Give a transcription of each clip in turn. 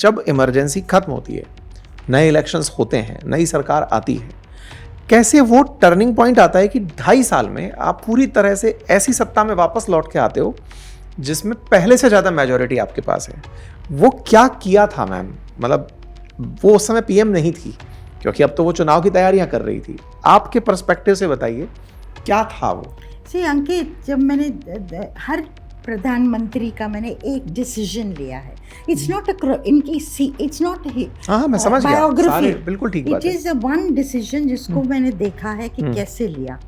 जब इमरजेंसी खत्म होती है, नए इलेक्शंस होते हैं, नई सरकार आती है, कैसे वो टर्निंग पॉइंट आता है कि 2.5 साल में आप पूरी तरह से ऐसी सत्ता में वापस लौट के आते हो जिसमें पहले से ज़्यादा मेजॉरिटी आपके पास है। वो क्या किया था मैम? मतलब वो उस समय पीएम नहीं थी, क्योंकि अब तो वो चुनाव की तैयारियां कर रही थी। आपके पर्सपेक्टिव से बताइए क्या था वो? अंकित, जब मैंने हर प्रधानमंत्री का मैंने एक डिसीजन लिया है, इट्स नॉट इट्स नॉट हाँ मैं समझ गया, सारे बिल्कुल ठीक बात है। इट इज वन डिसीजन जिसको मैंने देखा है कि कैसे लिया।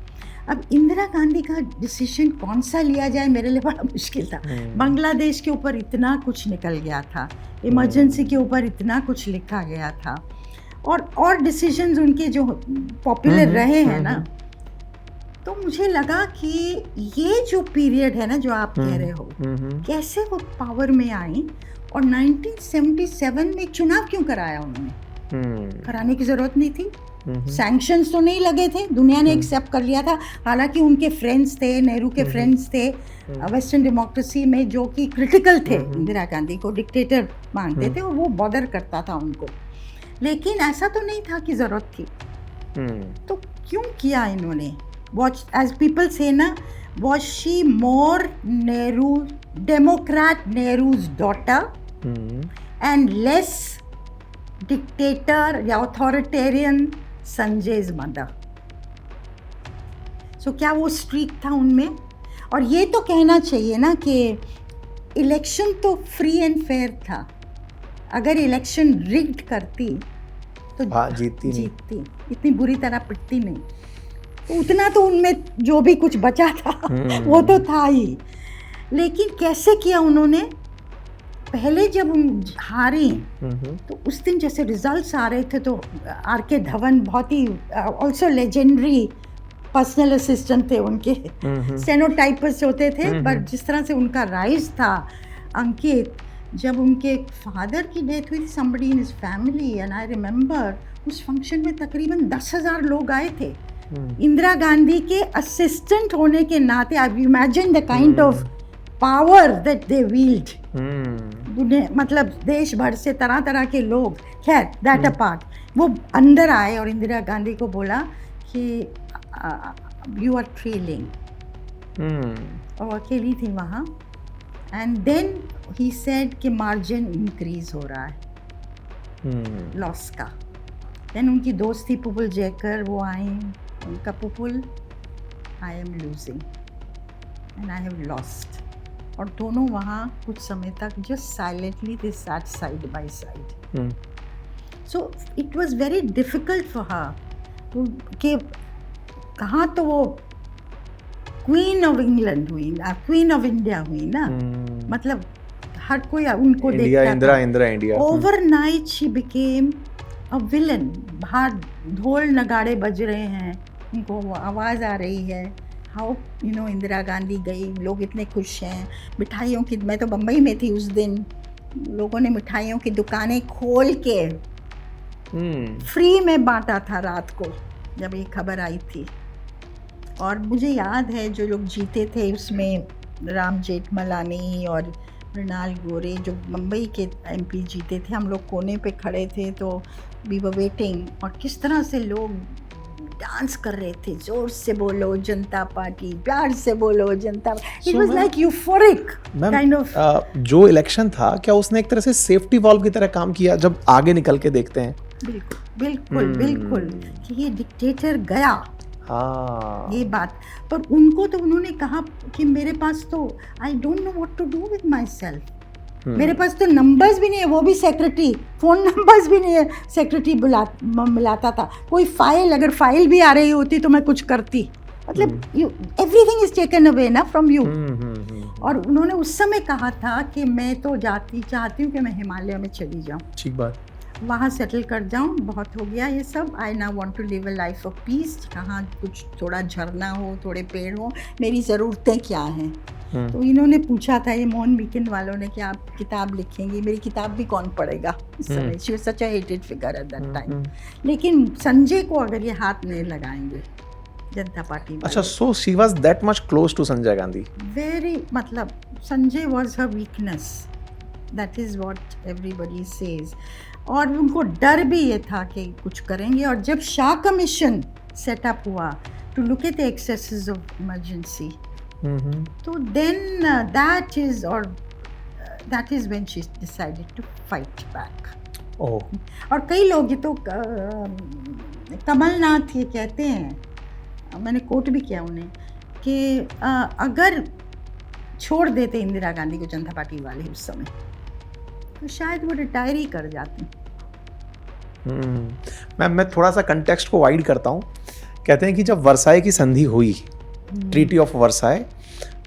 अब इंदिरा गांधी का डिसीजन कौन सा लिया जाए मेरे लिए बड़ा मुश्किल था। बांग्लादेश के ऊपर इतना कुछ निकल गया था, इमरजेंसी के ऊपर इतना कुछ लिखा गया था, और डिसीजंस उनके जो पॉपुलर रहे हैं ना, तो मुझे लगा कि ये जो पीरियड है ना जो आप कह रहे हो, कैसे वो पावर में आई, और 1977 में चुनाव क्यों कराया उन्होंने? कराने की जरूरत नहीं थी। सैंक्शंस तो नहीं लगे थे, दुनिया ने एक्सेप्ट कर लिया था। हालांकि उनके फ्रेंड्स थे, नेहरू के फ्रेंड्स थे वेस्टर्न डेमोक्रेसी में, जो कि क्रिटिकल थे, इंदिरा गांधी को डिक्टेटर मानते थे और वो बॉदर करता था उनको, लेकिन ऐसा तो नहीं था कि जरूरत थी। तो क्यों किया इन्होंने? as people say ना, was she more Democrat Nehru's daughter and less dictator या authoritarian Sanjay's mother? So क्या वो स्ट्रीक था उनमें? और ये तो कहना चाहिए ना कि इलेक्शन तो फ्री एंड फेयर था। अगर इलेक्शन रिग्ड करती तो जीतती, इतनी बुरी तरह पिटती नहीं। तो उतना तो उनमें जो भी कुछ बचा था वो तो था ही। लेकिन कैसे किया उन्होंने? पहले जब हारे तो उस दिन जैसे रिजल्ट्स आ रहे थे, तो आर.के. धवन बहुत he also legendary personal assistant थे उनके, स्टेनोटाइपर्स होते थे, पर जिस तरह से उनका राइज था अंकित, जब उनके फादर की डेथ हुई थी, somebody in his family, and I remember उस फंक्शन में तकरीबन 10,000 लोग आए थे। इंदिरा गांधी के असिस्टेंट होने के नाते, I imagine the kind of power that they wield. मतलब देश भर से तरह तरह के लोग, खैर दैट अपार्ट, वो अंदर आए और इंदिरा गांधी को बोला कि यू आर ट्रेलिंग, और अकेली थी वहाँ। एंड देन ही सेड कि मार्जिन इंक्रीज हो रहा है लॉस का। देन उनकी दोस्त थी पुपुल जयकर, वो आई, उनका Pupul, I am losing and I have lost, और दोनों वहाँ कुछ समय तक just silently they sat side by side. So it was very difficult for her कि कहाँ तो वो क्वीन ऑफ इंग्लैंड हुई ना, क्वीन ऑफ इंडिया हुई ना, मतलब हर कोई उनको देखता था। India. Overnight she became a villain. बाहर ढोल नगाड़े बज रहे हैं, उनको आवाज़ आ रही है, हाउ इंदिरा गांधी गई, लोग इतने खुश हैं, मिठाइयों की, मैं तो बम्बई में थी उस दिन, लोगों ने मिठाइयों की दुकानें खोल के फ्री में बांटा था रात को, जब ये खबर आई थी। और मुझे याद है जो लोग जीते थे उसमें, राम जेठमलानी और मृणाल गोरे, जो मुंबई के एमपी जीते थे, हम लोग कोने पे खड़े थे, तो वी वर वेटिंग, और किस तरह से लोग डांस कर रहे थे, जोर से बोलो जनता पार्टी, प्यार से बोलो जनता। It was like euphoric kind of. जो इलेक्शन था, क्या उसने एक तरह से सेफ्टी वॉल्व की तरह काम किया जब आगे निकल के देखते हैं? बिल्कुल बिल्कुल कि ये डिक्टेटर गया। ये बात, पर उनको तो उन्होंने कहा कि मेरे पास तो I don't know what to do with myself, मेरे पास तो नंबर्स भी नहीं है, वो भी सेक्रेटरी, फोन नंबर्स भी नहीं है, सेक्रेटरी मिलाता था। कोई फाइल, अगर फाइल भी आ रही होती तो मैं कुछ करती, मतलब एवरीथिंग इज टेकन अवे ना फ्रॉम यू। और उन्होंने उस समय कहा था कि मैं तो चाहती हूँ कि मैं हिमालय में चली जाऊँ, ठीक बात, वहाँ सेटल कर जाऊँ, बहुत हो गया ये सब, I now want to live a life of peace, कहाँ कुछ थोड़ा झरना हो, थोड़े पेड़ हो, मेरी ज़रूरतें क्या हैं। तो इन्होंने पूछा था, ये मोहन वीकेंड वालों ने, कि आप किताब लिखेंगी, मेरी किताब भी कौन पढ़ेगा इस समय, she was such a hated figure at that time. लेकिन संजय को अगर ये हाथ नहीं लगाएंगे जनता पार्टी में। अच्छा, so she was that much close to Sanjay Gandhi? Very, मतलब Sanjay was her weakness. That is what everybody says. और उनको डर भी ये था कि कुछ करेंगे। और जब शाह कमीशन सेटअप हुआ to look at the excesses of emergency, तो then that is when she decided to fight back. और कई लोग, ये तो कमलनाथ ये कहते हैं, मैंने कोट भी किया उन्हें, कि अगर छोड़ देते इंदिरा गांधी को जनता पार्टी वाले उस समय, तो शायद वो रिटायर ही कर जाती। मैम, मैं थोड़ा सा कंटेक्स्ट को वाइड करता हूँ। कहते हैं कि जब वर्साई की संधि हुई, ट्रीटी ऑफ वर्साई,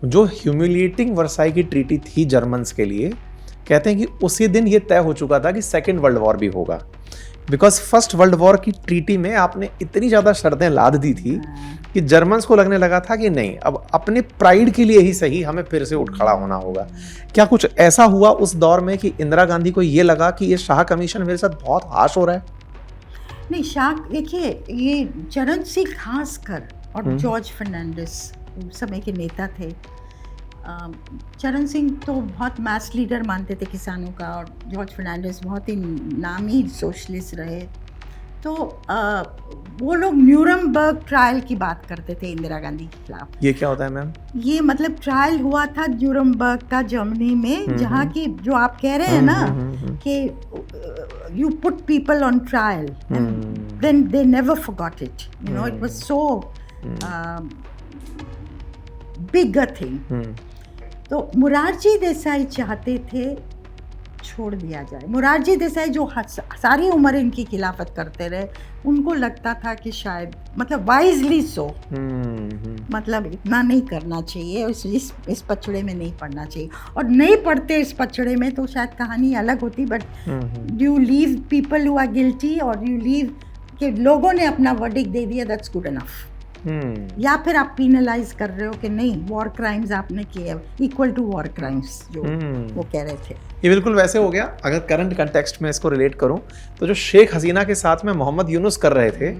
जो ह्यूमिलिएटिंग वर्साई की ट्रीटी थी जर्मन्स के लिए, कहते हैं कि उसी दिन ये तय हो चुका था कि सेकेंड वर्ल्ड वॉर भी होगा। बिकॉज फर्स्ट वर्ल्ड वॉर की ट्रीटी में आपने इतनी ज़्यादा शर्तें लाद दी थी कि जर्मन्स को लगने लगा था कि नहीं, अब अपने प्राइड के लिए ही सही हमें फिर से उठ खड़ा होना होगा। क्या कुछ ऐसा हुआ उस दौर में कि इंदिरा गांधी को ये लगा कि ये शाह कमीशन मेरे साथ बहुत हाश हो रहा है? नहीं, शाह, देखिए, ये चरण सिंह खासकर और जॉर्ज फर्नांडिस उस समय के नेता थे। चरण सिंह तो बहुत मास लीडर मानते थे किसानों का, और जॉर्ज फर्नांडिस बहुत ही नामी सोशलिस्ट रहे। तो वो लोग न्यूरमबर्ग ट्रायल की बात करते थे इंदिरा गांधी के खिलाफ। ये क्या होता है मैम? ये मतलब ट्रायल हुआ था न्यूरमबर्ग का जर्मनी में, जहाँ की, जो आप कह रहे हैं ना कि you put people on trial and then they never forgot it, you know, it was so big a thing. तो मुरारजी देसाई चाहते थे छोड़ दिया जाए। मुरारजी देसाई जो सारी उम्र इनकी खिलाफत करते रहे, उनको लगता था कि शायद, मतलब वाइजली सो, मतलब इतना नहीं करना चाहिए, इस पचड़े में नहीं पड़ना चाहिए। और नहीं पड़ते इस पचड़े में तो शायद कहानी अलग होती, but you leave people who are guilty, और यू लीव कि लोगों ने अपना वर्डिक्ट दे दिया, दैट्स गुड इनफ। या फिर आप पीनलाइज कर रहे हो कि नहीं, वॉर क्राइम्स आपने किए, इक्वल टू वॉर क्राइम्स, जो वो कह रहे थे। ये बिल्कुल वैसे हो गया। अगर करंट कंटेक्स्ट में इसको रिलेट करूं, तो जो शेख हसीना के साथ में मोहम्मद यूनुस कर रहे थे,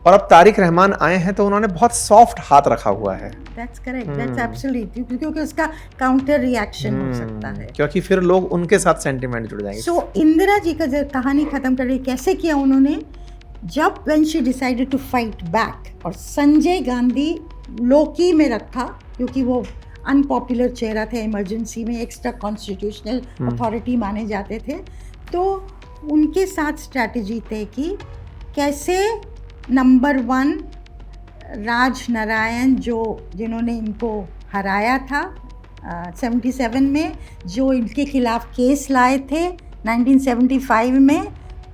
और अब तारिक रहमान आए हैं, तो उन्होंने बहुत सॉफ्ट हाथ रखा हुआ है। दैट्स करेक्ट, दैट्स एब्सोल्युटली, क्योंकि उसका काउंटर रिएक्शन हो सकता है, क्योंकि फिर लोग उनके साथ सेंटिमेंट जुड़ जाएंगे। सो इंदिरा जी का जब कहानी खत्म कर रही, कैसे किया उन्होंने, जब when she decided to fight back, और संजय गांधी लोकी में रखा, क्योंकि वो अनपॉपुलर चेहरा थे, इमरजेंसी में एक्स्ट्रा कॉन्स्टिट्यूशनल अथॉरिटी माने जाते थे, तो उनके साथ स्ट्रैटेजी तय की कैसे नंबर 1 राज नारायण, जिन्होंने इनको हराया था 77 में, जो इनके खिलाफ केस लाए थे 1975 में,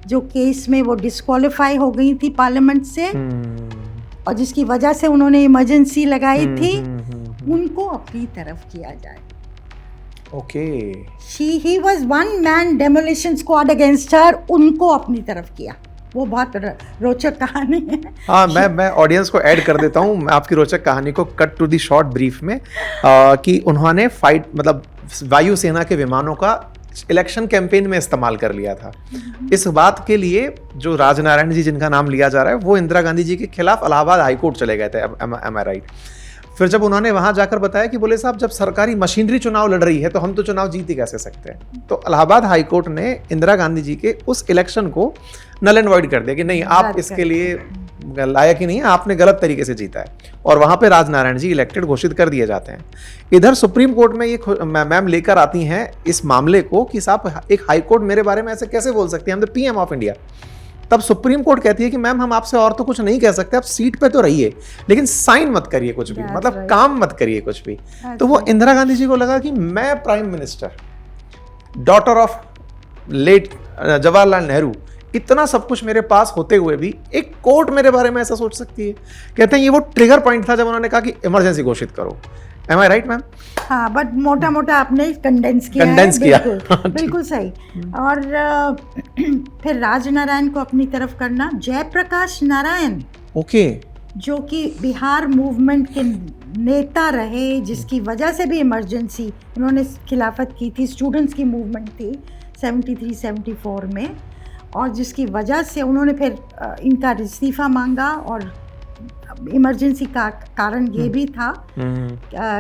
जो केस में वो डिस्क्वालीफाई हो गई थी पार्लियामेंट से, और जिसकी वजह से उन्होंने इमरजेंसी लगाई थी, उनको अपनी तरफ किया जाए। Okay, he was one man demolition squad against her, उनको अपनी तरफ किया। वो बहुत रोचक कहानी है। हाँ, मैं ऑडियंस को ऐड कर देता हूँ आपकी रोचक कहानी को, cut to the short brief में, कि उन्होंने फाइट, मतलब वायुसेना के विमानों का इलेक्शन कैंपेन में इस्तेमाल कर लिया था। इस बात के लिए जो राजनारायण जी, जिनका नाम लिया जा रहा है, वो इंदिरा गांधी जी के खिलाफ इलाहाबाद हाईकोर्ट चले गए थे। एम आई राइट? फिर जब उन्होंने वहां जाकर बताया कि बोले साहब, जब सरकारी मशीनरी चुनाव लड़ रही है तो हम तो चुनाव जीत ही कैसे सकते हैं, तो इलाहाबाद हाईकोर्ट ने इंदिरा गांधी जी के उस इलेक्शन को नल एंड वॉइड कर दिया कि नहीं, आप इसके लिए लायक ही नहीं है, आपने गलत तरीके से जीता है, और वहां पे राजनारायण जी इलेक्टेड घोषित कर दिए जाते हैं। इधर सुप्रीम कोर्ट में ये मैम लेकर आती हैं इस मामले को कि साहब, एक हाई कोर्ट मेरे बारे में ऐसे कैसे बोल सकती है, हम तो पीएम ऑफ इंडिया। तब सुप्रीम कोर्ट कहती है कि मैम, हम आपसे और तो कुछ नहीं कह सकते, आप सीट पे तो रहिए, लेकिन साइन मत करिए कुछ भी, मतलब काम मत करिए कुछ भी। तो वो इंदिरा गांधी जी को लगा कि मैं prime minister, daughter of late Jawaharlal Nehru, इतना सब कुछ मेरे पास होते हुए भी एक कोर्ट मेरे बारे में ऐसा सोच सकती है। कहते हैं ये वो ट्रिगर पॉइंट था जब उन्होंने कहा कि इमरजेंसी घोषित करो। एम आई राइट मैम? हाँ, बट मोटा मोटा आपने कंडेंस किया। बिल्कुल सही। और फिर राजनारायण को अपनी तरफ करना, जयप्रकाश नारायण, ओके, जो कि बिहार मूवमेंट के नेता रहे, जिसकी वजह से भी इमरजेंसी उन्होंने खिलाफत की थी, स्टूडेंट्स की मूवमेंट थी 73-74 में, और जिसकी वजह से उन्होंने फिर इनका इस्तीफा मांगा और इमरजेंसी का कारण ये भी था,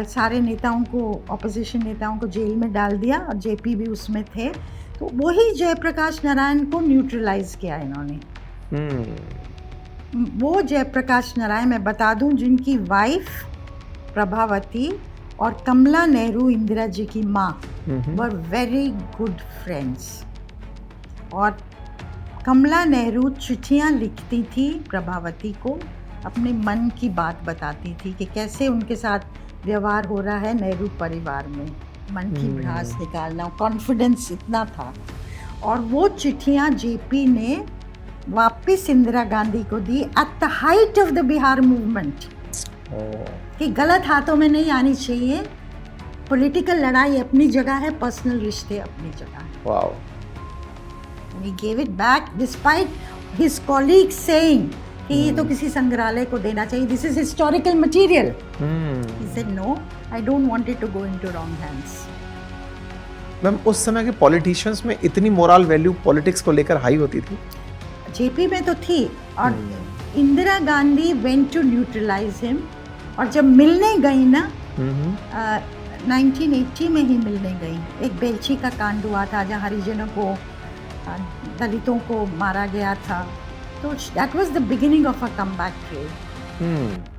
सारे नेताओं को, ऑपोजिशन नेताओं को जेल में डाल दिया और जेपी भी उसमें थे, तो वही जयप्रकाश नारायण को न्यूट्रलाइज किया इन्होंने। वो जयप्रकाश नारायण, मैं बता दूं, जिनकी वाइफ प्रभावती और कमला नेहरू, इंदिरा जी की माँ, वर वेरी गुड फ्रेंड्स। और कमला नेहरू चिट्ठियाँ लिखती थी प्रभावती को, अपने मन की बात बताती थी कि कैसे उनके साथ व्यवहार हो रहा है नेहरू परिवार में, मन की भड़ास निकालना, कॉन्फिडेंस इतना था। और वो चिट्ठियाँ जेपी ने वापस इंदिरा गांधी को दी at the height of the Bihar movement, कि गलत हाथों में नहीं आनी चाहिए, पॉलिटिकल लड़ाई अपनी जगह है, पर्सनल रिश्ते अपनी जगह है। Wow. He gave it back despite his colleagues saying कि ये तो किसी संग्रहालय को देना चाहिए, this is historical material. He said no, I don't want it to go into wrong hands. Ma'am, उस समय के पॉलिटिशियंस में इतनी मोरल वैल्यू पॉलिटिक्स को लेकर हाई होती थी? जेपी में तो थी, और Indira Gandhi went to neutralize him, और जब मिलने गई ना, 1980 में ही मिलने गई, एक बेलछी का कांड हुआ था जहाँ हरिजनों को, दलितों को मारा गया था, तो that was the beginning of a comeback trail.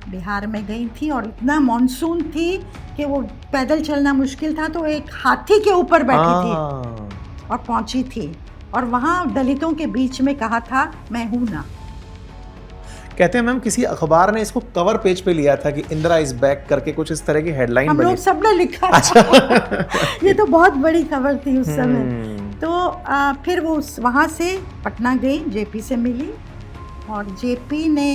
Bihar में गई थी और इतना मॉनसून थी कि वो पैदल चलना मुश्किल था, तो एक हाथी के ऊपर बैठी थी और पहुंची थी, और वहाँ दलितों के बीच में कहा था, मैं हूँ ना। कहते हैं मैम किसी अखबार ने इसको कवर पेज पे लिया था कि इंदिरा इज बैक करके, कुछ इस तरह की हेडलाइन हम लोग सबने लिखा था। ये तो बहुत बड़ी खबर थी उस समय। तो फिर वो वहाँ से पटना गई, जेपी से मिली, और जेपी ने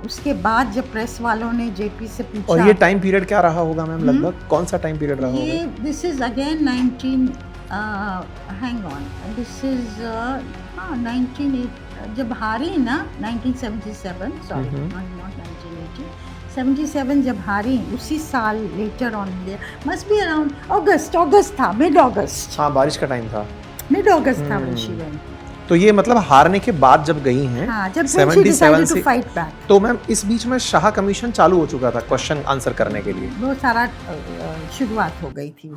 उसके बाद जब प्रेस वालों ने जेपी से पूछा, और ये टाइम पीरियड क्या रहा होगा मैम, लगभग कौन सा टाइम पीरियड रहा होगा? ये this is again 19 hang on, this is 19 जब हारी ना, 1977, सॉरी नॉट 1980, 77 जब हारी, उसी साल later on, must be around August था, मिड अगस्त। हाँ, बारिश का टाइम था, मिड अगस्त था when she went. तो ये मतलब हारने के बाद जब गई हैं, हाँ, जब 77 से, फाइट बैक, तो मैम इस बीच में शाह कमीशन चालू हो चुका था क्वेश्चन आंसर करने के लिए, वो सारा शुरुआत हो गई थी।